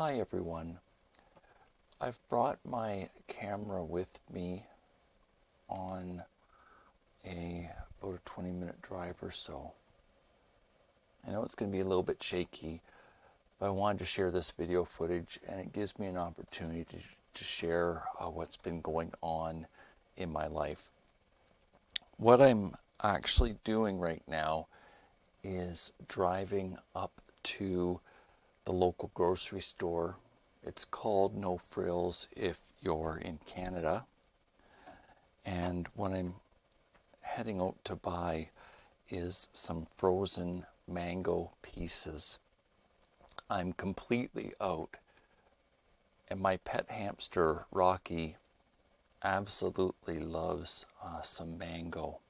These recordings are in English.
Hi everyone. I've brought my camera with me on about a 20-minute drive or so. I know it's going to be a little bit shaky, but I wanted to share this video footage, and it gives me an opportunity to share what's been going on in my life. What I'm actually doing right now is driving up to the local grocery store. It's called No Frills if you're in Canada. And what I'm heading out to buy is some frozen mango pieces. I'm completely out, and my pet hamster Rocky absolutely loves some mango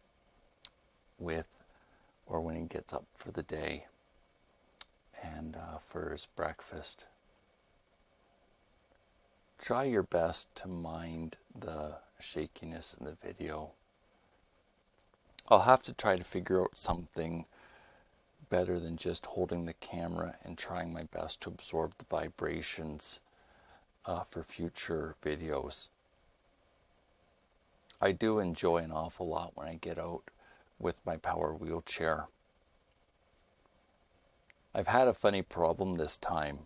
when he gets up for the day and for his breakfast. Try your best to mind the shakiness in the video. I'll have to try to figure out something better than just holding the camera and trying my best to absorb the vibrations for future videos. I do enjoy an awful lot when I get out with my power wheelchair. I've had a funny problem this time.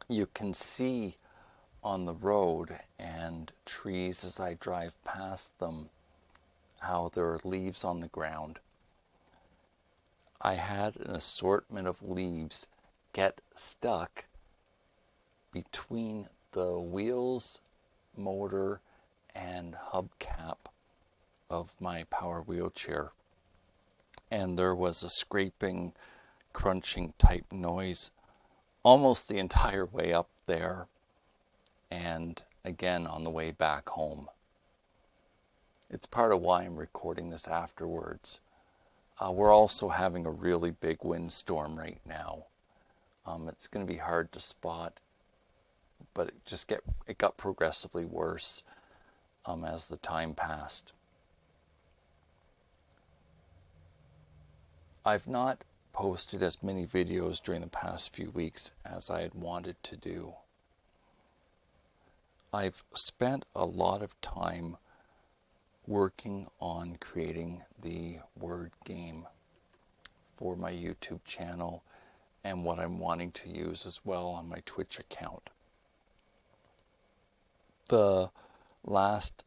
You can see on the road and trees as I drive past them how there are leaves on the ground. I had an assortment of leaves get stuck between the wheels, motor, and hubcap of my power wheelchair. And there was a scraping, crunching type noise almost the entire way up there, and again on the way back home. It's part of why I'm recording this afterwards. We're also having a really big windstorm right now. It's going to be hard to spot, but it got progressively worse as the time passed. I've not posted as many videos during the past few weeks as I had wanted to do. I've spent a lot of time working on creating the word game for my YouTube channel and what I'm wanting to use as well on my Twitch account. The last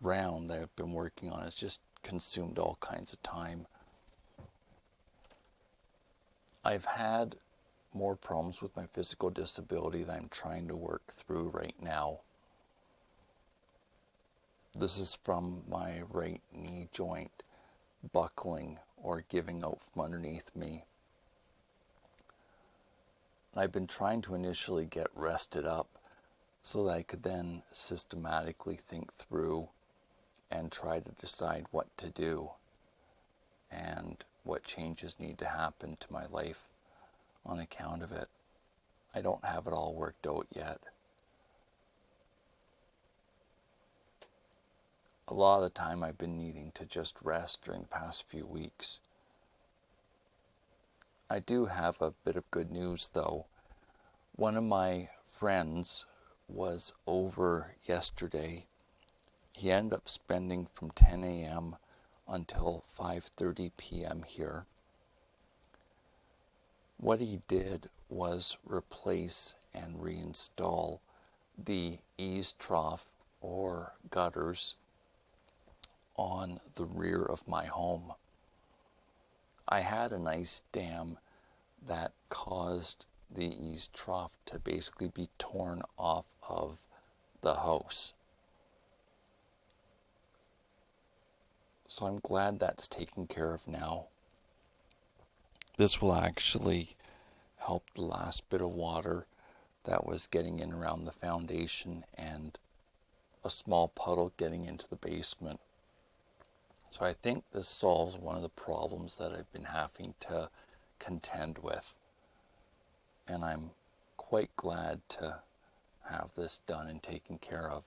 round that I've been working on has just consumed all kinds of time. I've had more problems with my physical disability that I'm trying to work through right now. This is from my right knee joint buckling or giving out from underneath me. I've been trying to initially get rested up so that I could then systematically think through and try to decide what to do and what changes need to happen to my life on account of it. I don't have it all worked out yet. A lot of the time I've been needing to just rest during the past few weeks. I do have a bit of good news though. One of my friends was over yesterday. He ended up spending from 10 a.m. until 5:30 p.m. here. What he did was replace and reinstall the eaves trough or gutters on the rear of my home. I had an ice dam that caused the eaves trough to basically be torn off of the house. So I'm glad that's taken care of now. This will actually help the last bit of water that was getting in around the foundation and a small puddle getting into the basement. So I think this solves one of the problems that I've been having to contend with. And I'm quite glad to have this done and taken care of.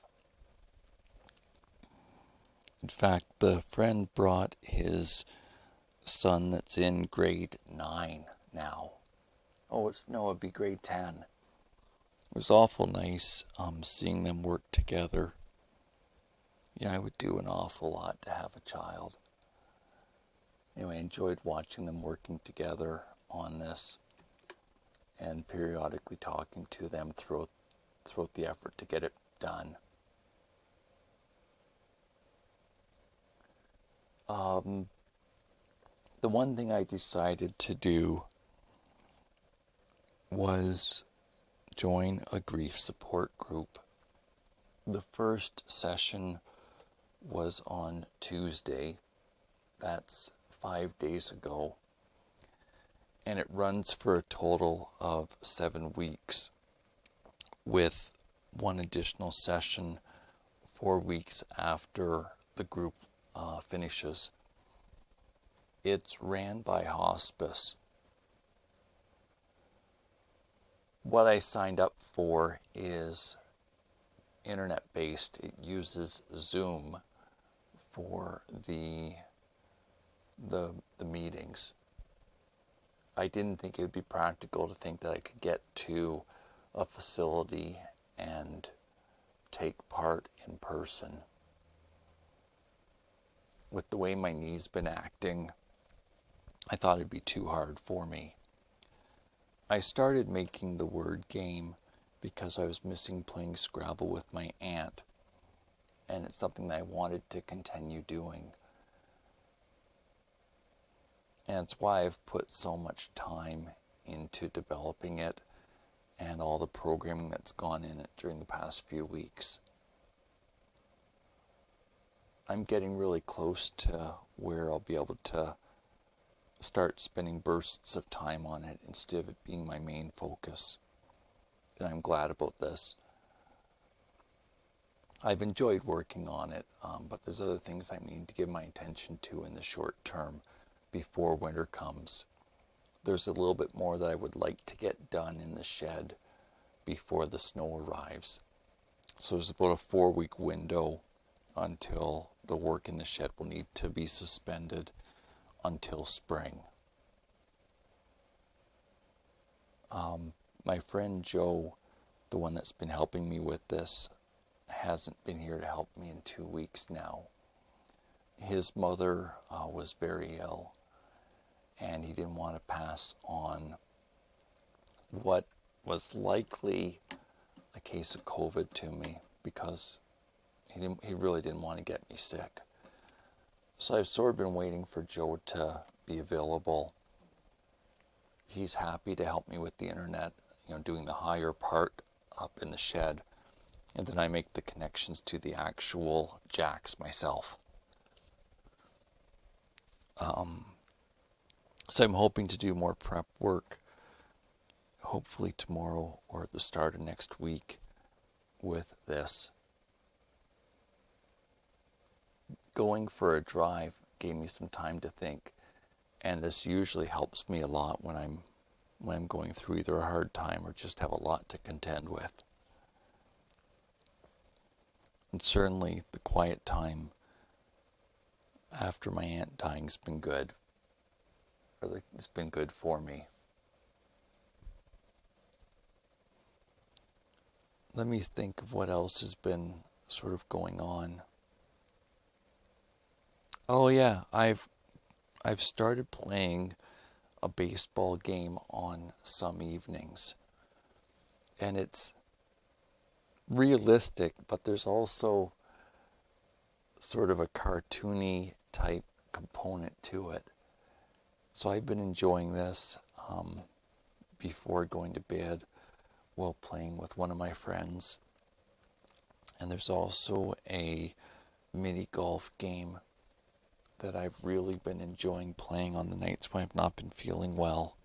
In fact, the friend brought his son that's in grade 9 now. It'd be grade 10. It was awful nice seeing them work together. Yeah, I would do an awful lot to have a child. Anyway, I enjoyed watching them working together on this and periodically talking to them throughout the effort to get it done. The one thing I decided to do was join a grief support group. The first session was on Tuesday. That's 5 days ago. And it runs for a total of 7 weeks with one additional session 4 weeks after the group finishes. It's ran by hospice. What I signed up for is internet-based. It uses Zoom for the meetings. I didn't think it would be practical to think that I could get to a facility and take part in person. With the way my knee's been acting, I thought it'd be too hard for me. I started making the word game because I was missing playing Scrabble with my aunt, and it's something that I wanted to continue doing. And it's why I've put so much time into developing it and all the programming that's gone in it during the past few weeks. I'm getting really close to where I'll be able to start spending bursts of time on it instead of it being my main focus. And I'm glad about this. I've enjoyed working on it, but there's other things I need to give my attention to in the short term before winter comes. There's a little bit more that I would like to get done in the shed before the snow arrives. So there's about a 4-week window until the work in the shed will need to be suspended until spring. My friend Joe, the one that's been helping me with this, hasn't been here to help me in 2 weeks now. His mother was very ill, and he didn't want to pass on what was likely a case of COVID to me because he really didn't want to get me sick. So I've sort of been waiting for Joe to be available. He's happy to help me with the internet, doing the higher part up in the shed, and then I make the connections to the actual jacks myself. So I'm hoping to do more prep work, hopefully tomorrow or at the start of next week with this. Going for a drive gave me some time to think, and this usually helps me a lot when I'm going through either a hard time or just have a lot to contend with. And certainly the quiet time after my aunt dying has been good. It's been good for me. Let me think of what else has been sort of going on. Oh yeah, I've started playing a baseball game on some evenings. And it's realistic, but there's also sort of a cartoony type component to it. So I've been enjoying this before going to bed while playing with one of my friends. And there's also a mini golf game that I've really been enjoying playing on the nights when I've not been feeling well.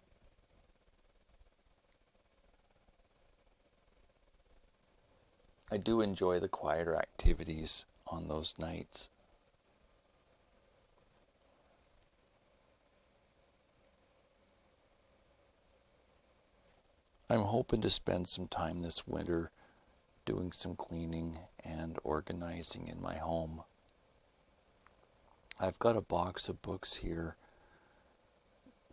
I do enjoy the quieter activities on those nights. I'm hoping to spend some time this winter doing some cleaning and organizing in my home. I've got a box of books here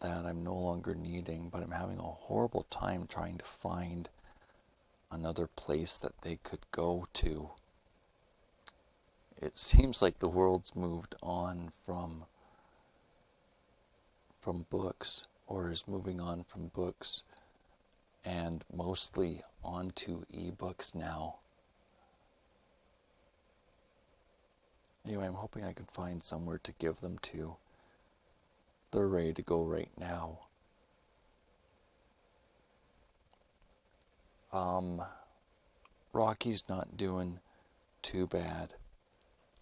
that I'm no longer needing, but I'm having a horrible time trying to find another place that they could go to. It seems like the world's moved on from books, or is moving on from books, and mostly onto ebooks now. Anyway, I'm hoping I can find somewhere to give them to. They're ready to go right now. Rocky's not doing too bad.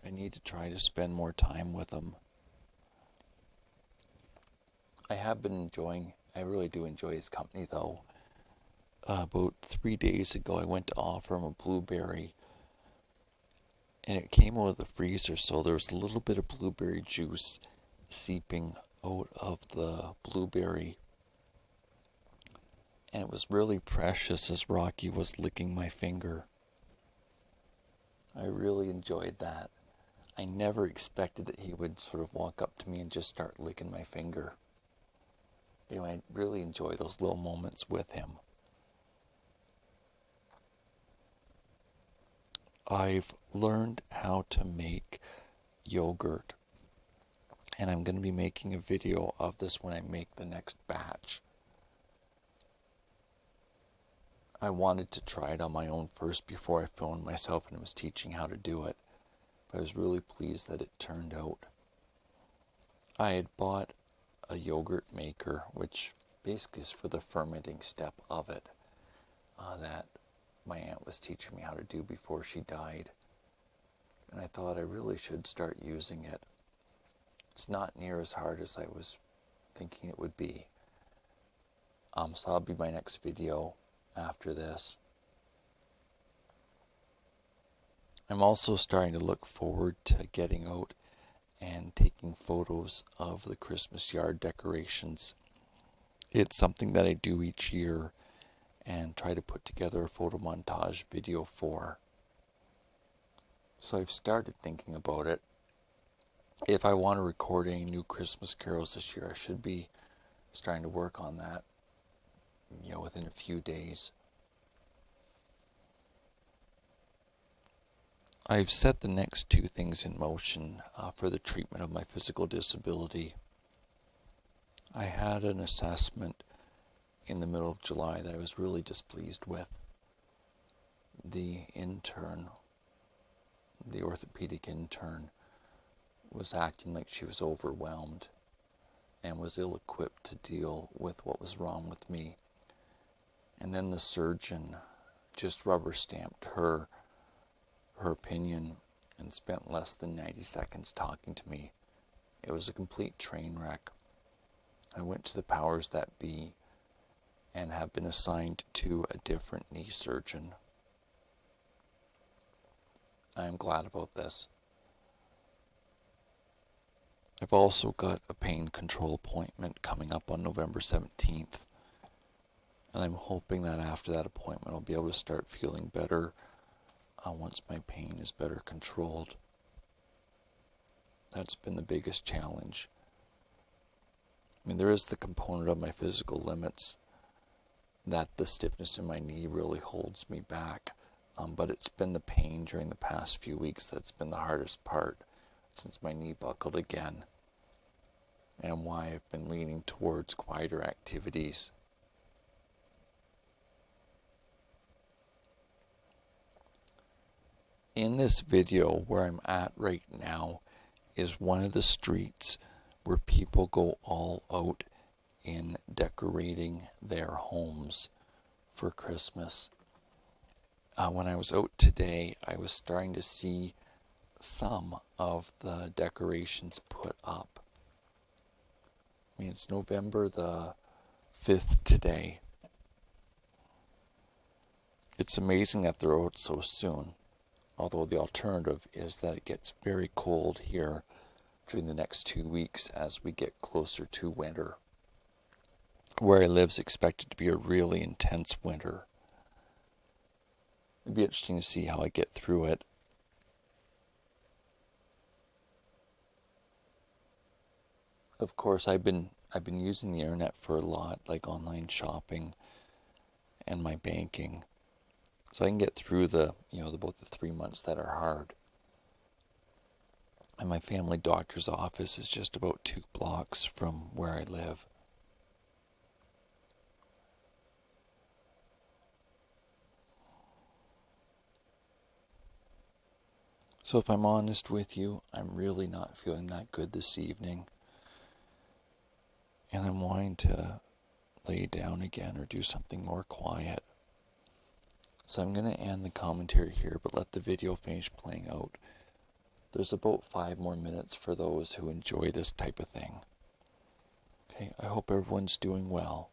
I need to try to spend more time with him. I really do enjoy his company though. About 3 days ago, I went to offer him a blueberry, and it came out of the freezer, so there was a little bit of blueberry juice seeping out of the blueberry. And it was really precious as Rocky was licking my finger. I really enjoyed that. I never expected that he would sort of walk up to me and just start licking my finger. I really enjoy those little moments with him. I've learned how to make yogurt, and I'm going to be making a video of this when I make the next batch. I wanted to try it on my own first before I filmed myself and was teaching how to do it, but I was really pleased that it turned out. I had bought a yogurt maker, which basically is for the fermenting step of it, that my aunt was teaching me how to do before she died. And I thought I really should start using it. It's not near as hard as I was thinking it would be. So that'll be my next video after this. I'm also starting to look forward to getting out and taking photos of the Christmas yard decorations. It's something that I do each year and try to put together a photo montage video for. So I've started thinking about it. If I want to record any new Christmas carols this year, I should be starting to work on that, within a few days. I've set the next two things in motion for the treatment of my physical disability. I had an assessment in the middle of July that I was really displeased with. The orthopedic intern, was acting like she was overwhelmed and was ill-equipped to deal with what was wrong with me. And then the surgeon just rubber-stamped her opinion and spent less than 90 seconds talking to me. It was a complete train wreck. I went to the powers that be and have been assigned to a different knee surgeon. I am glad about this. I've also got a pain control appointment coming up on November 17th. And I'm hoping that after that appointment I'll be able to start feeling better once my pain is better controlled. That's been the biggest challenge. There is the component of my physical limits that the stiffness in my knee really holds me back. But it's been the pain during the past few weeks that's been the hardest part since my knee buckled again, and why I've been leaning towards quieter activities. In this video, where I'm at right now is one of the streets where people go all out in decorating their homes for Christmas. When I was out today, I was starting to see some of the decorations put up. It's November the 5th today. It's amazing that they're out so soon, although the alternative is that it gets very cold here during the next 2 weeks as we get closer to winter. Where I live is expected to be a really intense winter. It'd be interesting to see how I get through it. Of course, I've been using the internet for a lot, like online shopping and my banking. So I can get through about the 3 months that are hard. And my family doctor's office is just about 2 blocks from where I live. So if I'm honest with you, I'm really not feeling that good this evening. And I'm wanting to lay down again or do something more quiet. So I'm going to end the commentary here, but let the video finish playing out. There's about 5 more minutes for those who enjoy this type of thing. Okay, I hope everyone's doing well.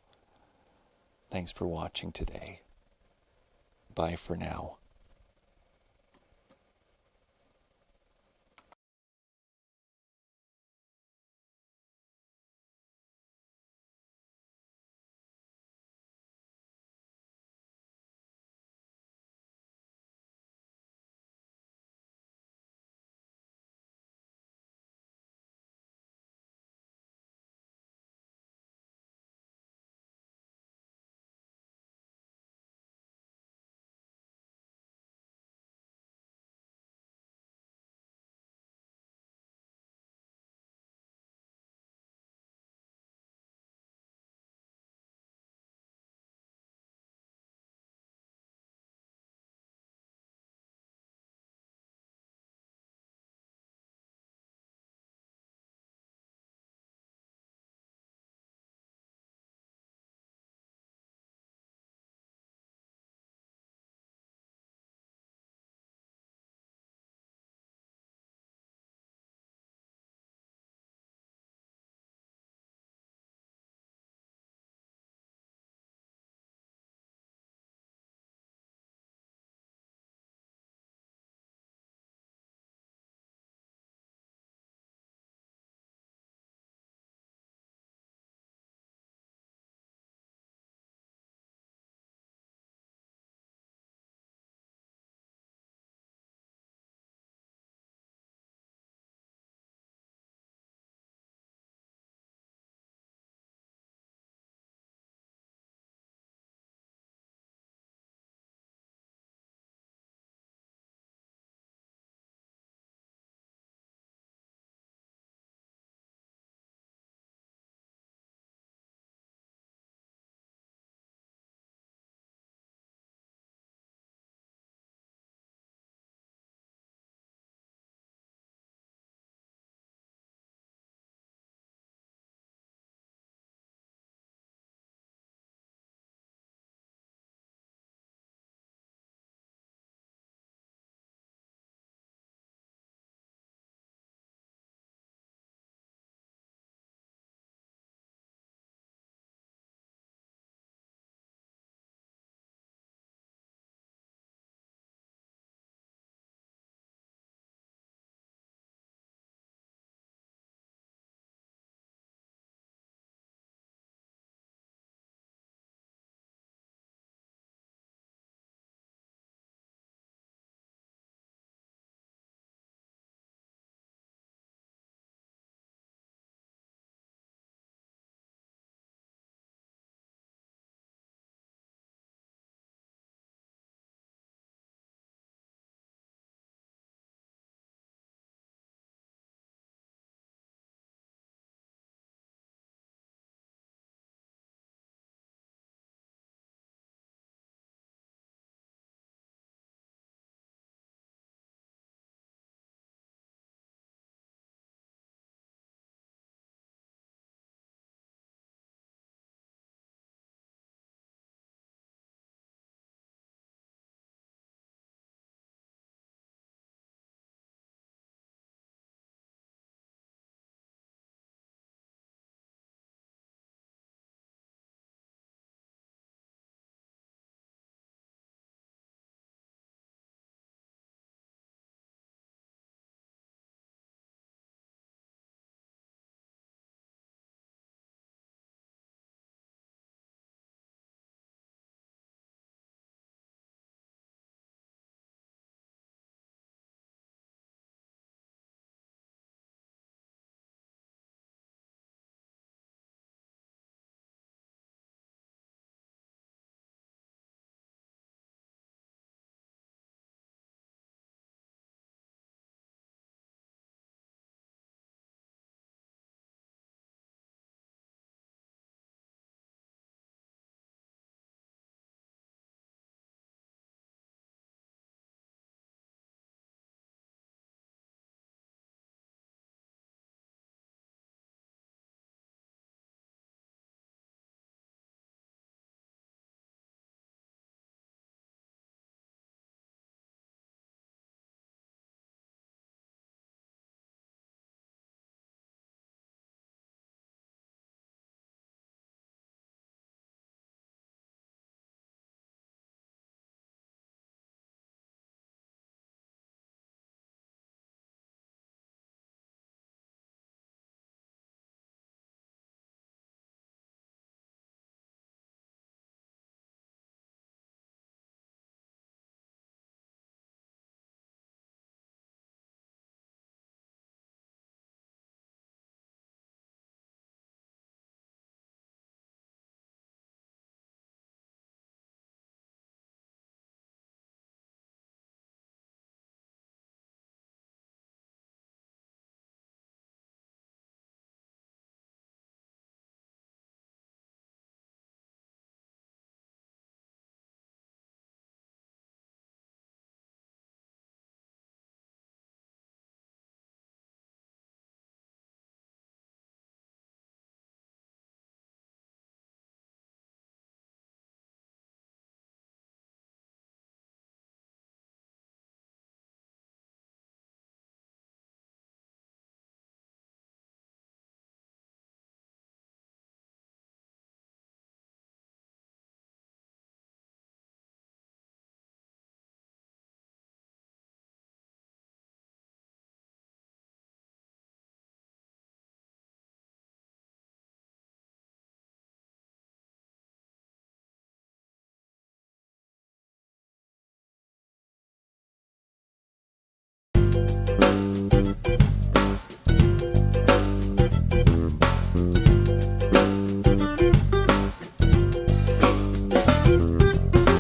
Thanks for watching today. Bye for now.